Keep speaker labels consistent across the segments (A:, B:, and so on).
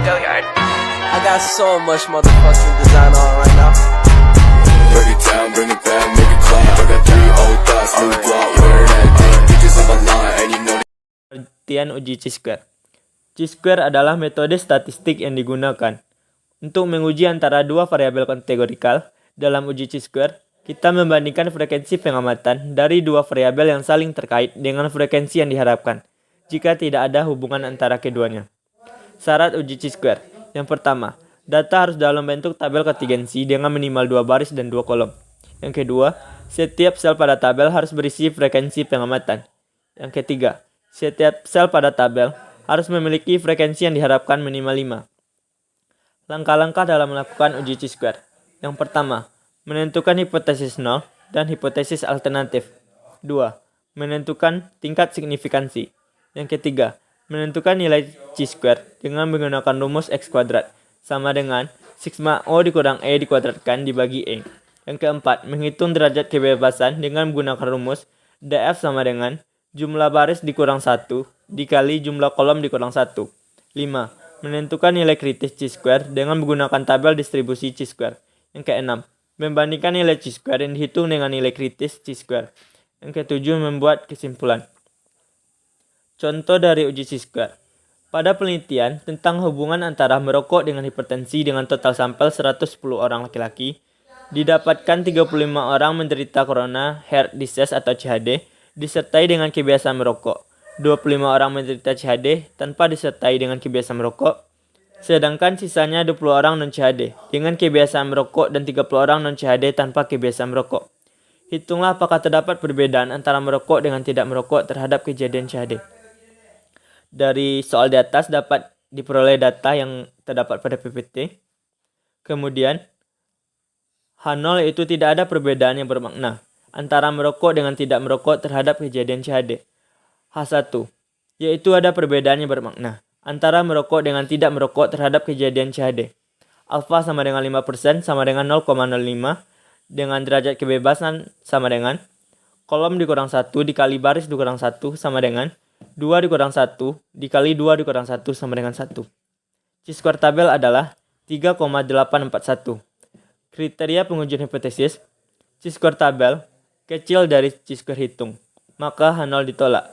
A: I got so much motherfucking design on right now.
B: Break it down, bring it back, make it clap. I got 3 old thoughts, new block, where that thing. Bitches on my line, and you know.
C: Pengertian uji chi-square. Chi-square adalah metode statistik yang digunakan untuk menguji antara dua variabel kategorikal. Dalam uji chi-square, kita membandingkan frekuensi pengamatan dari dua variabel yang saling terkait dengan frekuensi yang diharapkan jika tidak ada hubungan antara keduanya. Syarat uji chi-square. Yang pertama, data harus dalam bentuk tabel kontingensi dengan minimal 2 baris dan 2 kolom. Yang kedua, setiap sel pada tabel harus berisi frekuensi pengamatan. Yang ketiga, setiap sel pada tabel harus memiliki frekuensi yang diharapkan minimal 5. Langkah-langkah dalam melakukan uji chi-square. Yang pertama, menentukan hipotesis 0 dan hipotesis alternatif. 2. Menentukan tingkat signifikansi. Yang ketiga, menentukan nilai chi-square dengan menggunakan rumus X kuadrat sama dengan sigma O dikurang E dikuadratkan dibagi E. Yang keempat, menghitung derajat kebebasan dengan menggunakan rumus DF sama dengan jumlah baris dikurang 1 dikali jumlah kolom dikurang 1. 5. Menentukan nilai kritis chi-square dengan menggunakan tabel distribusi chi-square. Yang keenam, membandingkan nilai chi-square yang dihitung dengan nilai kritis chi-square. Yang ketujuh, membuat kesimpulan. Contoh dari uji chi-square. Pada penelitian tentang hubungan antara merokok dengan hipertensi dengan total sampel 110 orang laki-laki, didapatkan 35 orang menderita corona heart disease atau CHD disertai dengan kebiasaan merokok. 25 orang menderita CHD tanpa disertai dengan kebiasaan merokok, sedangkan sisanya 20 orang non-CHD dengan kebiasaan merokok dan 30 orang non-CHD tanpa kebiasaan merokok. Hitunglah apakah terdapat perbedaan antara merokok dengan tidak merokok terhadap kejadian CHD. Dari soal di atas dapat diperoleh data yang terdapat pada PPT. Kemudian, H0 yaitu tidak ada perbedaan yang bermakna antara merokok dengan tidak merokok terhadap kejadian CHD. H1 yaitu ada perbedaan yang bermakna antara merokok dengan tidak merokok terhadap kejadian CHD. Alfa sama dengan 5% sama dengan 0,05 dengan derajat kebebasan sama dengan kolom dikurang 1 dikali baris dikurang 1 sama dengan 2 dikurang 1 dikali 2 dikurang 1 sama dengan 1. Chi-square tabel adalah 3,841. Kriteria pengujian hipotesis. Chi-square tabel kecil dari chi-square hitung, maka H0 ditolak.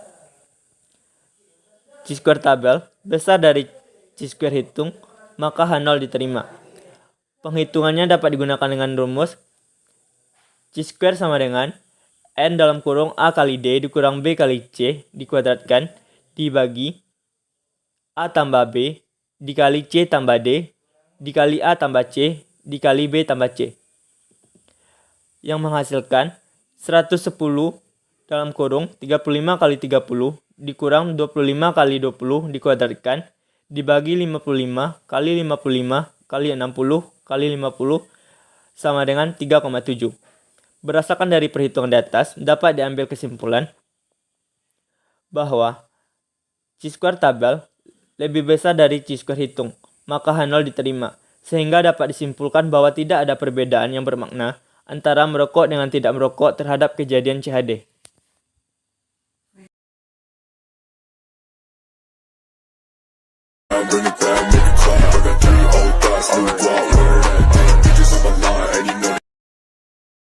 C: Chi-square tabel besar dari chi-square hitung, maka H0 diterima. Penghitungannya dapat digunakan dengan rumus chi-square sama dengan N dalam kurung A kali D dikurang B kali C dikuadratkan dibagi A tambah B dikali C tambah D dikali A tambah C dikali B tambah C. Yang menghasilkan 110 dalam kurung 35 kali 30 dikurang 25 kali 20 dikuadratkan dibagi 55 kali 55 kali 60 kali 50 sama dengan 3,7. Berdasarkan dari perhitungan di atas, dapat diambil kesimpulan bahwa chi-square tabel lebih besar dari chi-square hitung, maka H0 diterima, sehingga dapat disimpulkan bahwa tidak ada perbedaan yang bermakna antara merokok dengan tidak merokok terhadap kejadian CHD.
B: Bring it